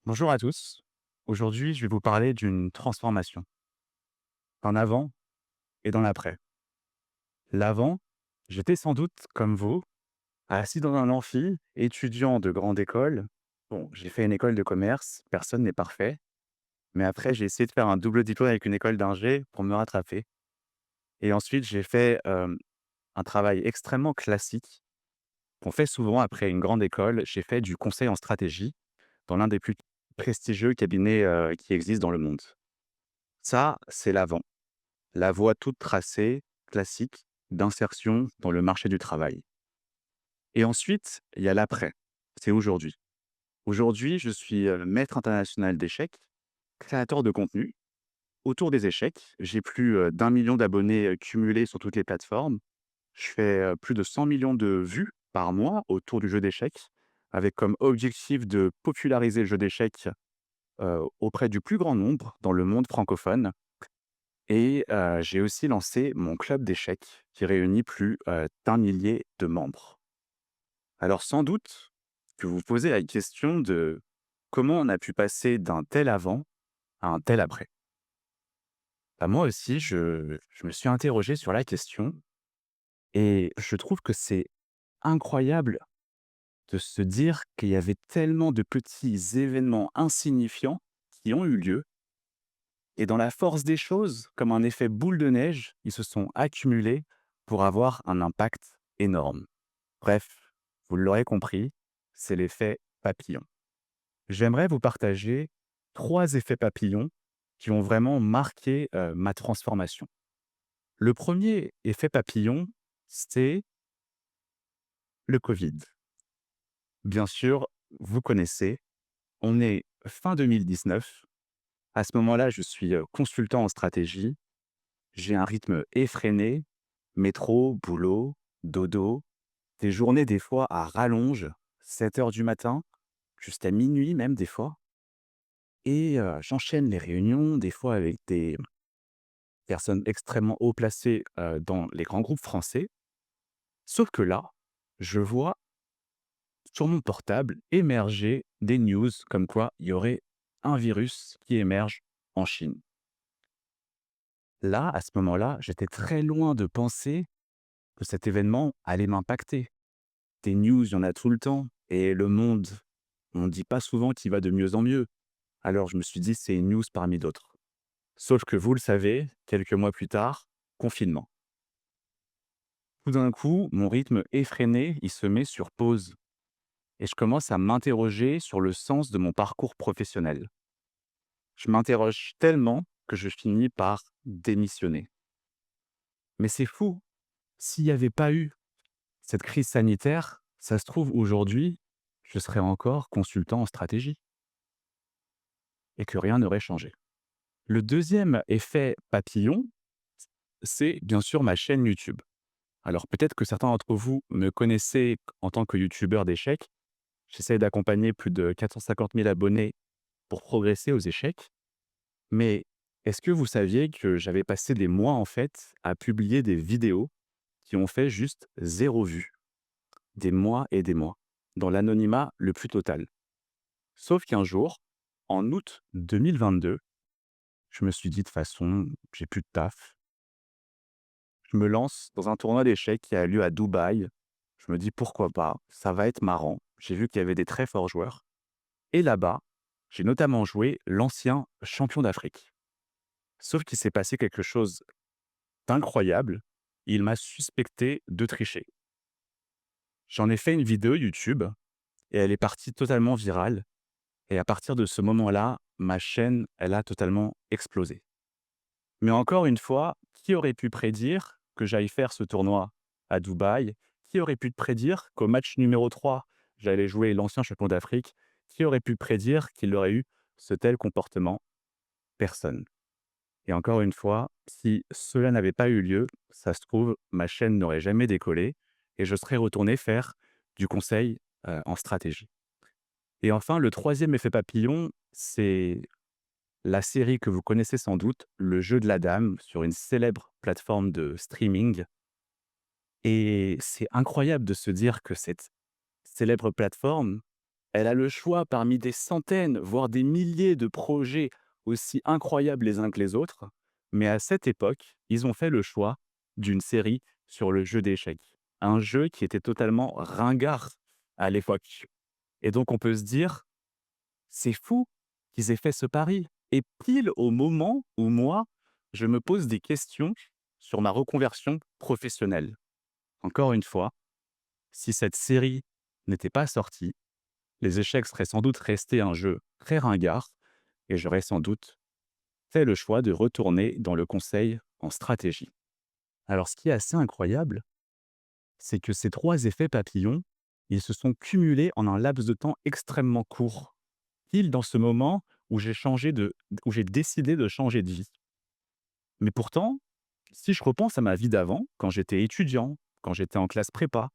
Bonjour à tous. Aujourd'hui, je vais vous parler d'une transformation, d'un avant et d'un après. L'avant, j'étais sans doute comme vous, assis dans un amphi, étudiant de grande école. Bon, j'ai fait une école de commerce, personne n'est parfait, mais après, j'ai essayé de faire un double diplôme avec une école d'ingé pour me rattraper. Et ensuite, j'ai fait un travail extrêmement classique qu'on fait souvent après une grande école. J'ai fait du conseil en stratégie dans l'un des plus prestigieux cabinets qui existent dans le monde. Ça, c'est l'avant. La voie toute tracée, classique, d'insertion dans le marché du travail. Et ensuite, il y a l'après. C'est aujourd'hui. Aujourd'hui, je suis maître international d'échecs, créateur de contenu autour des échecs. J'ai plus d'1 million d'abonnés cumulés sur toutes les plateformes. Je fais plus de 100 millions de vues par mois autour du jeu d'échecs, avec comme objectif de populariser le jeu d'échecs auprès du plus grand nombre dans le monde francophone. Et j'ai aussi lancé mon club d'échecs qui réunit plus d'1 millier de membres. Alors sans doute que vous vous posez la question de comment on a pu passer d'un tel avant à un tel après? Bah, moi aussi, je me suis interrogé sur la question et je trouve que c'est incroyable de se dire qu'il y avait tellement de petits événements insignifiants qui ont eu lieu et dans la force des choses, comme un effet boule de neige, ils se sont accumulés pour avoir un impact énorme. Bref, vous l'aurez compris, c'est l'effet papillon. J'aimerais vous partager 3 effets papillons qui ont vraiment marqué, ma transformation. Le premier effet papillon, c'est le covid. Bien sûr, vous connaissez, on est fin 2019. À ce moment-là, je suis, consultant en stratégie. J'ai un rythme effréné, métro, boulot, dodo, des journées des fois à rallonge, 7 heures du matin jusqu'à minuit même des fois et j'enchaîne les réunions, des fois avec des personnes extrêmement haut placées, dans les grands groupes français. Sauf que là, je vois sur mon portable émerger des news comme quoi il y aurait un virus qui émerge en Chine. Là, à ce moment-là, j'étais très loin de penser que cet événement allait m'impacter. Des news, il y en a tout le temps et le monde, on ne dit pas souvent qu'il va de mieux en mieux. Alors je me suis dit: «C'est une news parmi d'autres». Sauf que vous le savez, quelques mois plus tard, confinement. Tout d'un coup, mon rythme effréné, il se met sur pause et je commence à m'interroger sur le sens de mon parcours professionnel. Je m'interroge tellement que je finis par démissionner. Mais c'est fou, s'il n'y avait pas eu cette crise sanitaire, ça se trouve aujourd'hui, je serais encore consultant en stratégie et que rien n'aurait changé. Le deuxième effet papillon, c'est bien sûr ma chaîne YouTube. Alors peut-être que certains d'entre vous me connaissez en tant que youtubeur d'échecs. J'essaie d'accompagner plus de 450 000 abonnés pour progresser aux échecs. Mais est-ce que vous saviez que j'avais passé des mois en fait à publier des vidéos qui ont fait juste 0 vue? Des mois et des mois, dans l'anonymat le plus total. Sauf qu'un jour, en août 2022, je me suis dit: «De toute façon, j'ai plus de taf». Je me lance dans un tournoi d'échecs qui a lieu à Dubaï. Je me dis: «Pourquoi pas? Ça va être marrant». J'ai vu qu'il y avait des très forts joueurs et là-bas, j'ai notamment joué l'ancien champion d'Afrique. Sauf qu'il s'est passé quelque chose d'incroyable. Il m'a suspecté de tricher. J'en ai fait une vidéo YouTube et elle est partie totalement virale et à partir de ce moment-là, ma chaîne, elle a totalement explosé. Mais encore une fois, qui aurait pu prédire que j'aille faire ce tournoi à Dubaï? Qui aurait pu prédire qu'au match numéro 3, j'allais jouer l'ancien champion d'Afrique? Qui aurait pu prédire qu'il aurait eu ce tel comportement? Personne. Et encore une fois, si cela n'avait pas eu lieu, ça se trouve, ma chaîne n'aurait jamais décollé et je serais retourné faire du conseil, en stratégie. Et enfin, le troisième effet papillon, c'est la série que vous connaissez sans doute, Le Jeu de la dame, sur une célèbre plateforme de streaming. Et c'est incroyable de se dire que cette célèbre plateforme Elle a le choix parmi des centaines, voire des milliers de projets aussi incroyables les uns que les autres. Mais à cette époque, ils ont fait le choix d'une série sur le jeu d'échecs. Un jeu qui était totalement ringard à l'époque. Et donc on peut se dire, c'est fou qu'ils aient fait ce pari. Et pile au moment où moi, je me pose des questions sur ma reconversion professionnelle. Encore une fois, si cette série n'était pas sortie, les échecs seraient sans doute restés un jeu très ringard et j'aurais sans doute fait le choix de retourner dans le conseil en stratégie. Alors ce qui est assez incroyable, c'est que ces 3 effets papillons, ils se sont cumulés en un laps de temps extrêmement court, pile dans ce moment où j'ai décidé de changer de vie. Mais pourtant, si je repense à ma vie d'avant, quand j'étais étudiant, quand j'étais en classe prépa,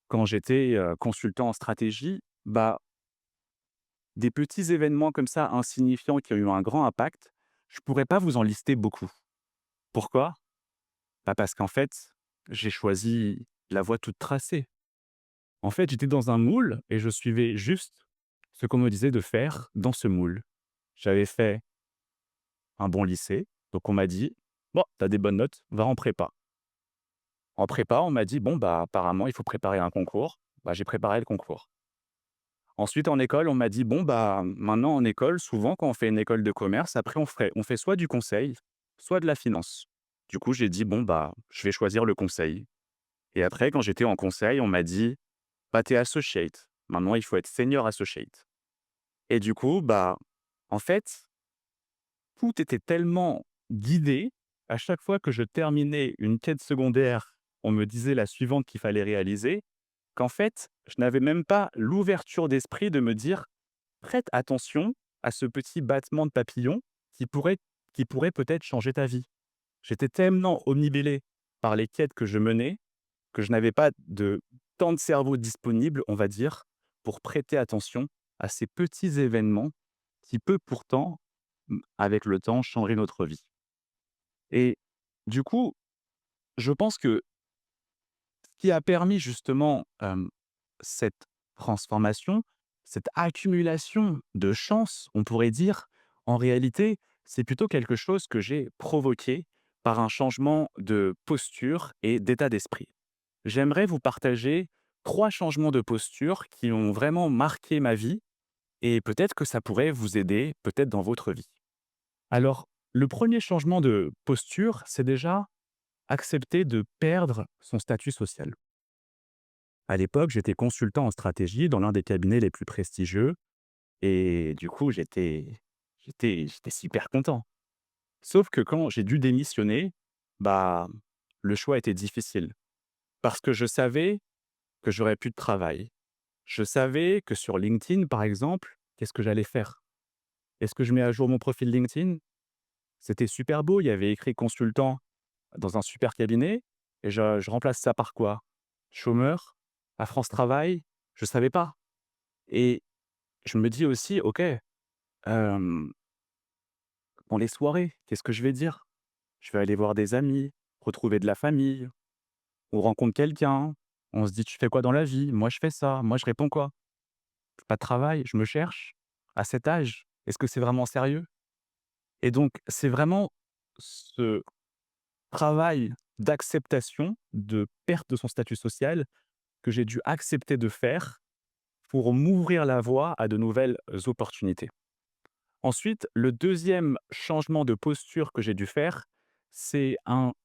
quand j'étais, consultant en stratégie, bah, des petits événements comme ça insignifiants qui ont eu un grand impact, je pourrais pas vous en lister beaucoup. Pourquoi? Bah, parce qu'en fait, j'ai choisi la voie toute tracée. En fait, j'étais dans un moule et je suivais juste ce qu'on me disait de faire dans ce moule. J'avais fait un bon lycée, donc on m'a dit: «Bon, tu as des bonnes notes, va en prépa». En prépa, on m'a dit: «Bon, bah, apparemment, il faut préparer un concours». Bah, j'ai préparé le concours. Ensuite, en école, on m'a dit: «Bon, bah, maintenant en école, souvent quand on fait une école de commerce, après on fait soit du conseil, soit de la finance». Du coup, j'ai dit: «Bon, bah, je vais choisir le conseil». Et après, quand j'étais en conseil, on m'a dit: «Bah, tu associate. Maintenant, il faut être senior associate». Et du coup, bah, en fait, tout était tellement guidé. À chaque fois que je terminais une quête secondaire, on me disait la suivante qu'il fallait réaliser, qu'en fait, je n'avais même pas l'ouverture d'esprit de me dire: «Prête attention à ce petit battement de papillon qui pourrait qui pourrait peut-être changer ta vie». J'étais tellement omnibulé par les quêtes que je menais, que je n'avais pas de temps de cerveau disponible, on va dire, pour prêter attention à ces petits événements qui peut pourtant, avec le temps, changer notre vie. Et du coup, je pense que ce qui a permis justement, cette transformation, cette accumulation de chance, on pourrait dire, en réalité, c'est plutôt quelque chose que j'ai provoqué par un changement de posture et d'état d'esprit. J'aimerais vous partager 3 changements de posture qui ont vraiment marqué ma vie et peut-être que ça pourrait vous aider, peut-être dans votre vie. Alors, le premier changement de posture, c'est déjà accepter de perdre son statut social. À l'époque, j'étais consultant en stratégie dans l'un des cabinets les plus prestigieux et du coup, j'étais super content. Sauf que quand j'ai dû démissionner, bah, le choix était difficile parce que je savais que j'aurais plus de travail. Je savais que sur LinkedIn, par exemple, qu'est-ce que j'allais faire? Est-ce que je mets à jour mon profil LinkedIn? C'était super beau, il y avait écrit consultant dans un super cabinet et je remplace ça par quoi? Chômeur? À France Travail? Je savais pas et je me dis aussi: «OK, hem, dans les soirées, qu'est-ce que je vais dire? Je vais aller voir des amis, retrouver de la famille, on rencontre quelqu'un, on se dit: "Tu fais quoi dans la vie?" Moi, je fais ça. Moi, je réponds quoi? Pas de travail, je me cherche. À cet âge, est-ce que c'est vraiment sérieux? Et donc, c'est vraiment ce travail d'acceptation, de perte de son statut social que j'ai dû accepter de faire pour m'ouvrir la voie à de nouvelles opportunités. Ensuite, le deuxième changement de posture que j'ai dû faire, c'est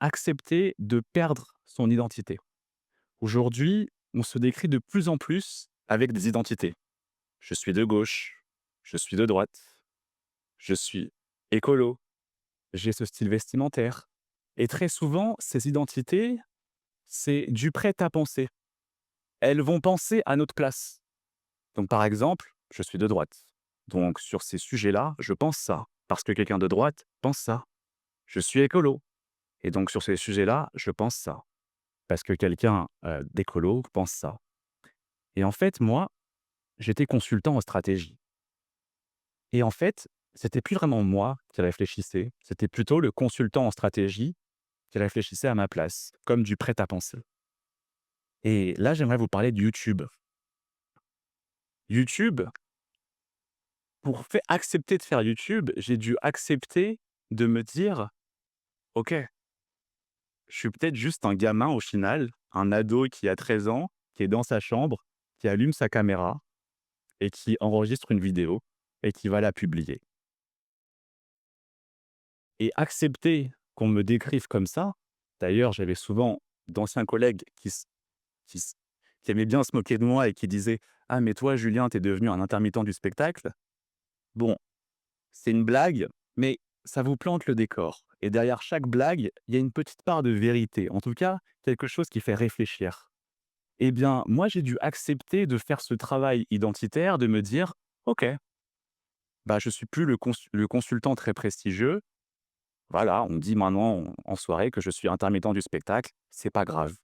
accepter de perdre son identité. Aujourd'hui, on se décrit de plus en plus avec des identités. Je suis de gauche, je suis de droite, je suis écolo, j'ai ce style vestimentaire. Et très souvent, ces identités, c'est du prêt-à-penser. Elles vont penser à notre place. Donc par exemple, je suis de droite. Donc sur ces sujets-là, je pense ça, parce que quelqu'un de droite pense ça. Je suis écolo et donc sur ces sujets-là, je pense ça, parce que quelqu'un, d'écolo pense ça. Et en fait, moi, j'étais consultant en stratégie et en fait, c'était plus vraiment moi qui réfléchissais, c'était plutôt le consultant en stratégie qui réfléchissait à ma place, comme du prêt-à-penser. Et là, j'aimerais vous parler de YouTube. YouTube, pour accepter de faire YouTube, j'ai dû accepter de me dire: «OK, je suis peut-être juste un gamin au final, un ado qui a 13 ans, qui est dans sa chambre, qui allume sa caméra et qui enregistre une vidéo et qui va la publier». Et accepter qu'on me décrive comme ça, d'ailleurs, j'avais souvent d'anciens collègues qui s qui aimaient bien se moquer de moi et qui disaient: «Ah mais toi Julien, tu es devenu un intermittent du spectacle». Bon, c'est une blague, mais ça vous plante le décor et derrière chaque blague, il y a une petite part de vérité, en tout cas, quelque chose qui fait réfléchir. Eh bien, moi, j'ai dû accepter de faire ce travail identitaire, de me dire: «OK, bah, je suis plus le consultant très prestigieux. Voilà, on dit maintenant en soirée que je suis intermittent du spectacle, c'est pas grave».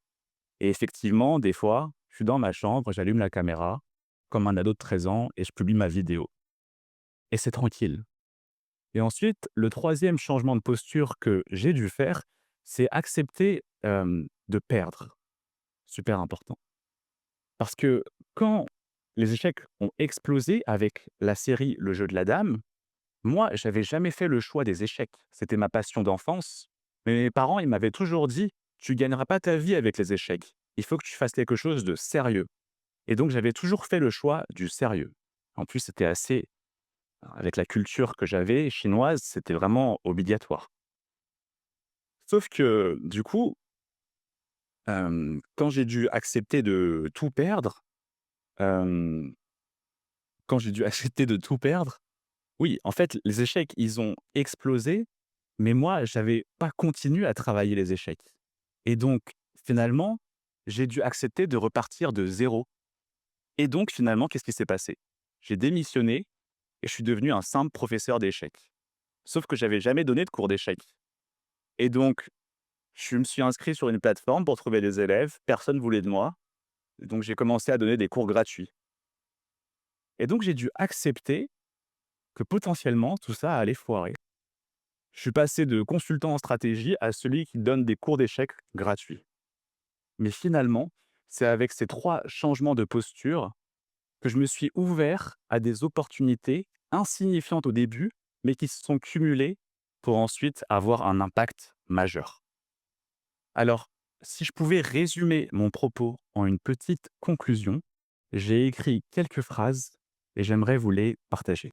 Et effectivement, des fois, je suis dans ma chambre, j'allume la caméra, comme un ado de 13 ans et je publie ma vidéo et c'est tranquille. Et ensuite, le troisième changement de posture que j'ai dû faire, c'est accepter, de perdre. Super important. Parce que quand les échecs ont explosé avec la série Le jeu de la dame, moi, j'avais jamais fait le choix des échecs. C'était ma passion d'enfance, mais mes parents, ils m'avaient toujours dit: «Tu gagneras pas ta vie avec les échecs. Il faut que tu fasses quelque chose de sérieux». Et donc j'avais toujours fait le choix du sérieux. En plus, c'était assez avec la culture que j'avais chinoise, c'était vraiment obligatoire. Sauf que, du coup, quand j'ai dû accepter de tout perdre, hem, quand j'ai dû accepter de tout perdre, oui, en fait, les échecs, ils ont explosé, mais moi, j'avais pas continué à travailler les échecs. Et donc, finalement, j'ai dû accepter de repartir de zéro. Et donc, finalement, qu'est-ce qui s'est passé? J'ai démissionné et je suis devenu un simple professeur d'échecs. Sauf que j'avais jamais donné de cours d'échecs. Et donc, je me suis inscrit sur une plateforme pour trouver des élèves, personne voulait de moi, donc j'ai commencé à donner des cours gratuits. Et donc j'ai dû accepter que potentiellement tout ça allait foirer. Je suis passé de consultant en stratégie à celui qui donne des cours d'échecs gratuits. Mais finalement, c'est avec ces 3 changements de posture que je me suis ouvert à des opportunités insignifiantes au début, mais qui se sont cumulées pour ensuite avoir un impact majeur. Alors, si je pouvais résumer mon propos en une petite conclusion, j'ai écrit quelques phrases et j'aimerais vous les partager.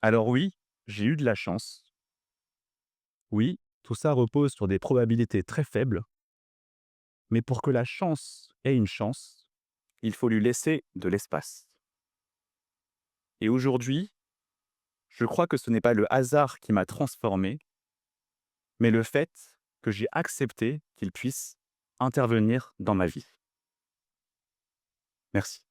Alors oui, j'ai eu de la chance. Oui, tout ça repose sur des probabilités très faibles, mais pour que la chance ait une chance, il faut lui laisser de l'espace. Et aujourd'hui, je crois que ce n'est pas le hasard qui m'a transformé, mais le fait que j'ai accepté qu'il puisse intervenir dans ma vie. Merci.